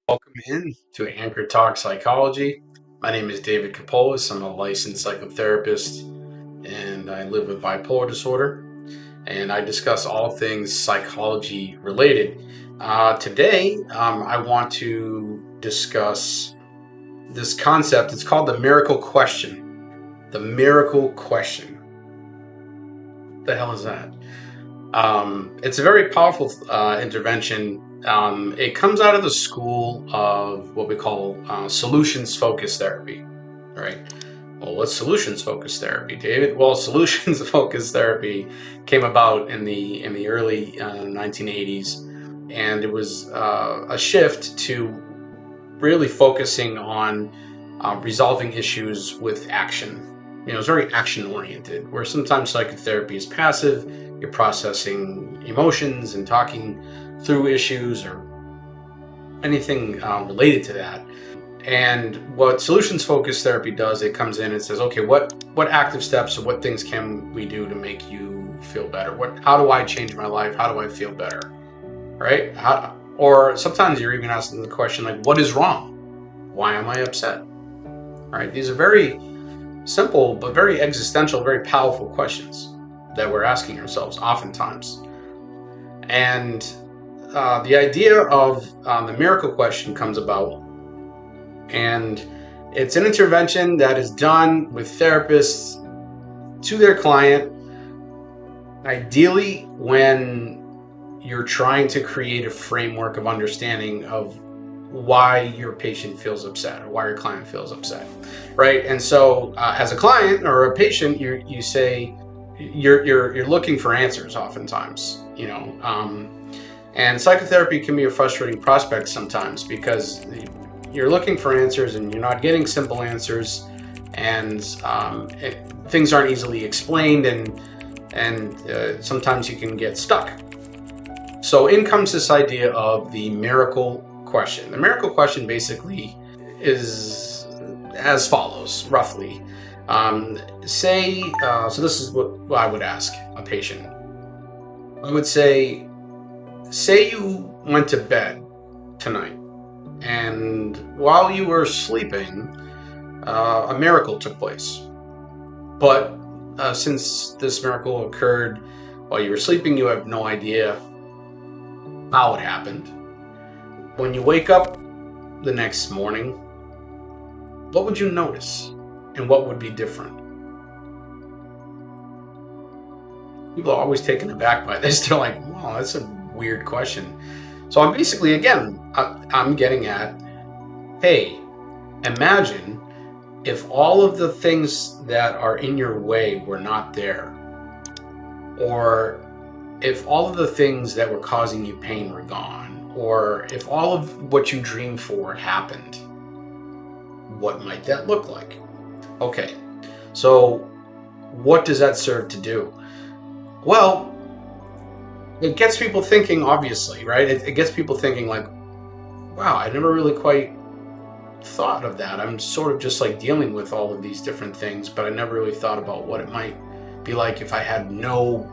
Welcome in to Anchor Talk Psychology. My name is David Kapolis. I'm a licensed psychotherapist and I live with bipolar disorder. And I discuss all things psychology related. Today, I want to discuss this concept. It's called the miracle question. The miracle question. What the hell is that? It's a very powerful intervention. It comes out of the school of what we call solutions-focused therapy, right? Well, what's solutions-focused therapy, David? Well, solutions-focused therapy came about in the early 1980s, and it was a shift to really focusing on resolving issues with action. It's very action-oriented, where sometimes psychotherapy is passive. You're processing emotions and talking through issues or anything related to that. And what solutions-focused therapy does, it comes in and says, okay, what active steps or what things can we do to make you feel better? How do I change my life? How do I feel better? Right? Or sometimes you're even asking the question like, what is wrong? Why am I upset? All right, these are very simple but very existential, very powerful questions that we're asking ourselves oftentimes. And the idea of the miracle question comes about, and it's an intervention that is done with therapists to their client, ideally when you're trying to create a framework of understanding of why your patient feels upset or why your client feels upset, right? And so as a client or a patient, you say you're looking for answers oftentimes, and psychotherapy can be a frustrating prospect sometimes because you're looking for answers and you're not getting simple answers, and things aren't easily explained, and sometimes you can get stuck. So in comes this idea of the miracle question. The miracle question basically is as follows, roughly. So this is what I would ask a patient. I would say you went to bed tonight, and while you were sleeping, a miracle took place. But since this miracle occurred while you were sleeping, you have no idea how it happened. When you wake up the next morning, what would you notice and what would be different? People are always taken aback by this. They're like, wow, that's a weird question. So I'm basically, again, I'm getting at, hey, imagine if all of the things that are in your way were not there, or if all of the things that were causing you pain were gone, or if all of what you dreamed for happened, what might that look like? Okay, so what does that serve to do? Well, it gets people thinking, obviously, right? It gets people thinking like, wow, I never really quite thought of that. I'm sort of just like dealing with all of these different things, but I never really thought about what it might be like if I had no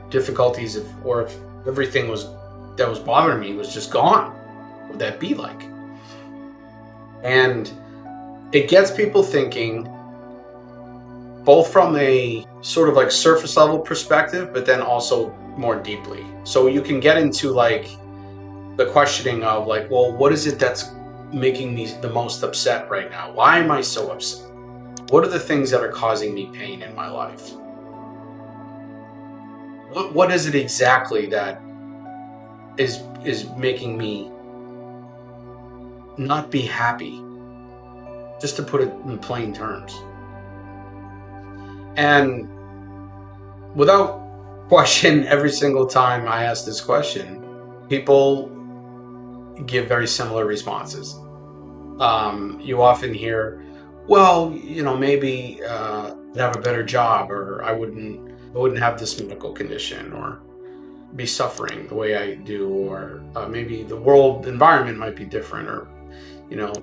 difficulties, or if everything that was bothering me was just gone. What would that be like? And it gets people thinking both from a sort of like surface level perspective, but then also more deeply. So you can get into like the questioning of like, well, what is it that's making me the most upset right now? Why am I so upset? What are the things that are causing me pain in my life? What is it exactly that is making me not be happy? Just to put it in plain terms. And without question, every single time I ask this question, people give very similar responses. You often hear, well, maybe I'd have a better job, or I wouldn't have this medical condition, or be suffering the way I do, or maybe the world environment might be different, or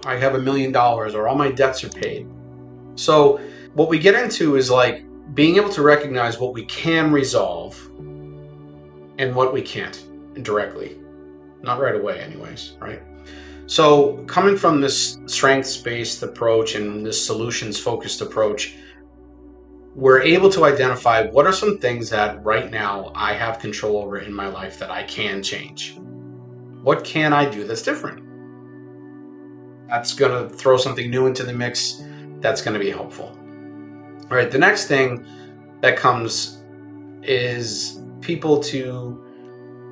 I have $1 million, or all my debts are paid. So what we get into is like being able to recognize what we can resolve and what we can't directly, not right away anyways, right? So coming from this strengths-based approach and this solutions-focused approach, we're able to identify what are some things that right now I have control over in my life that I can change. What can I do that's different? That's going to throw something new into the mix. That's going to be helpful. All right, the next thing that comes is people to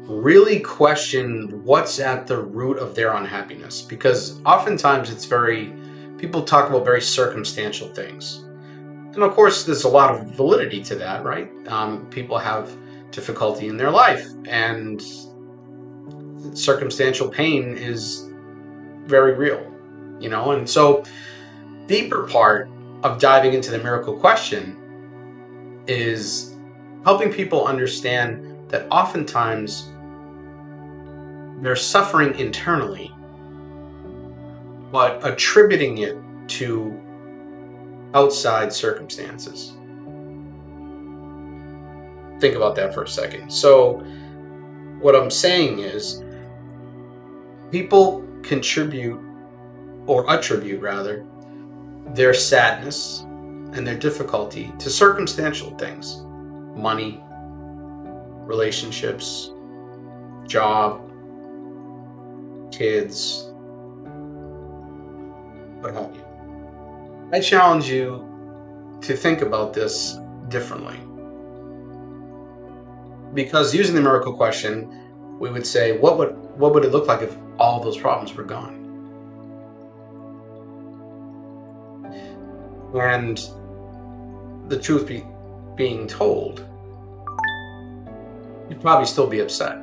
really question what's at the root of their unhappiness, because oftentimes people talk about very circumstantial things. And of course, there's a lot of validity to that, right? People have difficulty in their life, and circumstantial pain is very real, and so deeper part of diving into the miracle question is helping people understand that oftentimes they're suffering internally, but attributing it to outside circumstances. Think about that for a second. So what I'm saying is people contribute, or attribute rather, their sadness and their difficulty to circumstantial things: money, relationships, job, kids, what have you. I challenge you to think about this differently. Because using the miracle question, we would say, what would it look like if all those problems were gone? And the truth being told, you'd probably still be upset.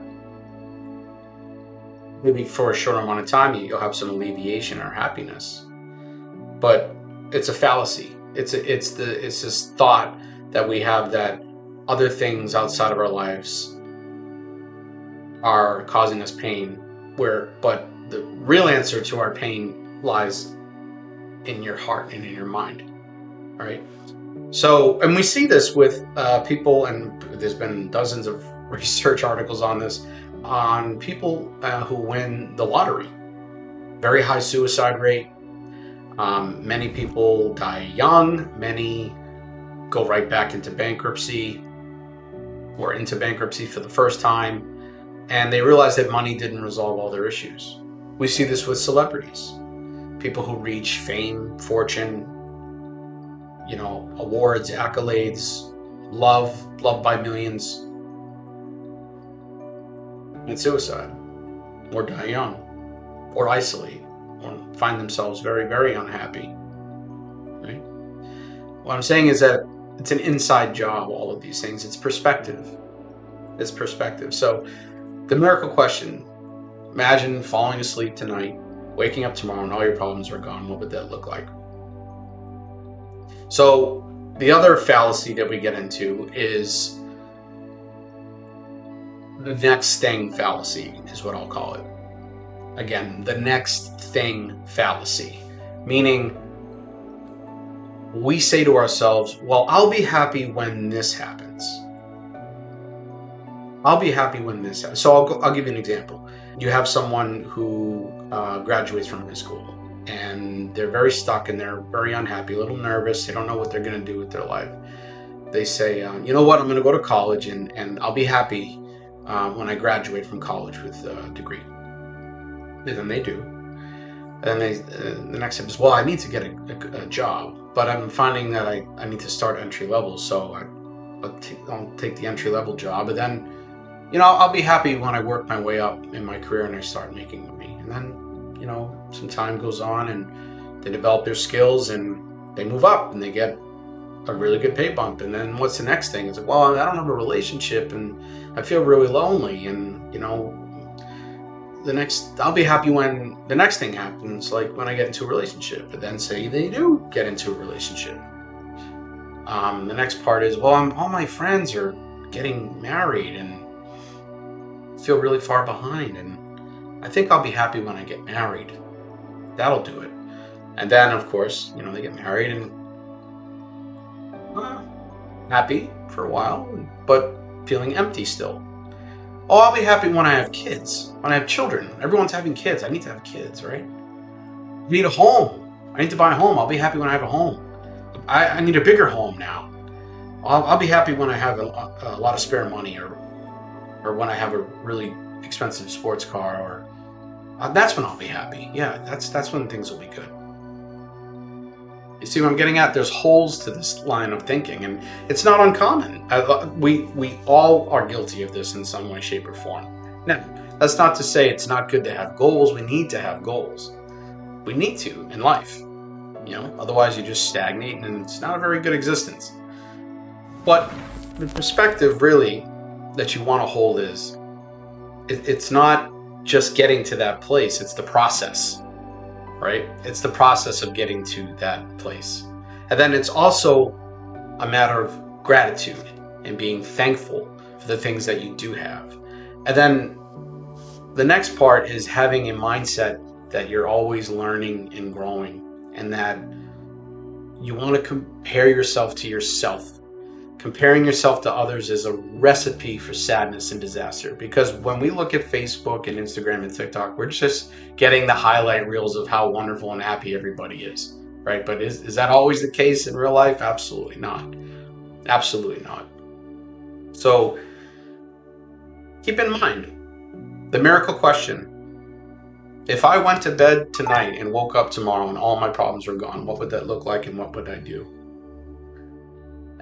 Maybe for a short amount of time, you'll have some alleviation or happiness. But it's a fallacy. It's this thought that we have that other things outside of our lives are causing us pain, but the real answer to our pain lies in your heart and in your mind. All right. So, and we see this with people, and there's been dozens of research articles on this, on people who win the lottery. Very high suicide rate. Many people die young. Many go right back into bankruptcy, or into bankruptcy for the first time, and they realize that money didn't resolve all their issues. We see this with celebrities. People who reach fame, fortune, awards, accolades, loved by millions, and suicide, or die young, or isolate, or find themselves very, very unhappy. Right? What I'm saying is that it's an inside job, all of these things. It's perspective. It's perspective. So the miracle question: imagine falling asleep tonight, waking up tomorrow, and all your problems are gone. What would that look like? So the other fallacy that we get into is the next thing fallacy, is what I'll call it. Again, the next thing fallacy, meaning we say to ourselves, well, I'll be happy when this happens. I'll be happy when this happens. So I'll give you an example. You have someone who graduates from high school, and they're very stuck and they're very unhappy, a little nervous. They don't know what they're going to do with their life. They say, you know what, I'm going to go to college and I'll be happy when I graduate from college with a degree. And then they do. And then the next step is, well, I need to get a job, but I'm finding that I need to start entry level. So I'll take the entry level job, and then, I'll be happy when I work my way up in my career and I start making money. And then, some time goes on and they develop their skills and they move up and they get a really good pay bump. And then what's the next thing? It's like, well, I don't have a relationship and I feel really lonely, and I'll be happy when the next thing happens, like when I get into a relationship. But then say they do get into a relationship. The next part is, well, all my friends are getting married and feel really far behind, and I think I'll be happy when I get married. That'll do it. And then, of course, they get married and happy for a while, but feeling empty still. Oh, I'll be happy when I have kids, when I have children. Everyone's having kids. I need to have kids, right? I need a home. I need to buy a home. I'll be happy when I have a home. I need a bigger home now. I'll be happy when I have a lot of spare money, or when I have a really expensive sports car, or that's when I'll be happy. Yeah, that's when things will be good. You see what I'm getting at? There's holes to this line of thinking, and it's not uncommon. We all are guilty of this in some way, shape, or form. Now, that's not to say it's not good to have goals. We need to have goals. We need to in life. Otherwise you just stagnate, and it's not a very good existence. But the perspective really that you want to hold is it's not just getting to that place, it's the process, right? It's the process of getting to that place. And then it's also a matter of gratitude and being thankful for the things that you do have. And then the next part is having a mindset that you're always learning and growing, and that you want to compare yourself to yourself. Comparing yourself to others is a recipe for sadness and disaster, because when we look at Facebook and Instagram and TikTok, we're just getting the highlight reels of how wonderful and happy everybody is, right? But is that always the case in real life? Absolutely not. Absolutely not. So keep in mind the miracle question. If I went to bed tonight and woke up tomorrow and all my problems were gone, what would that look like, and what would I do?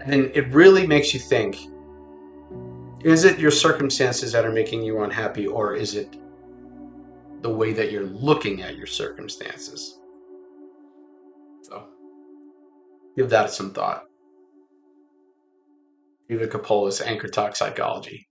And it really makes you think, is it your circumstances that are making you unhappy, or is it the way that you're looking at your circumstances? So give that some thought. David Kapolis, Anchor Talk Psychology.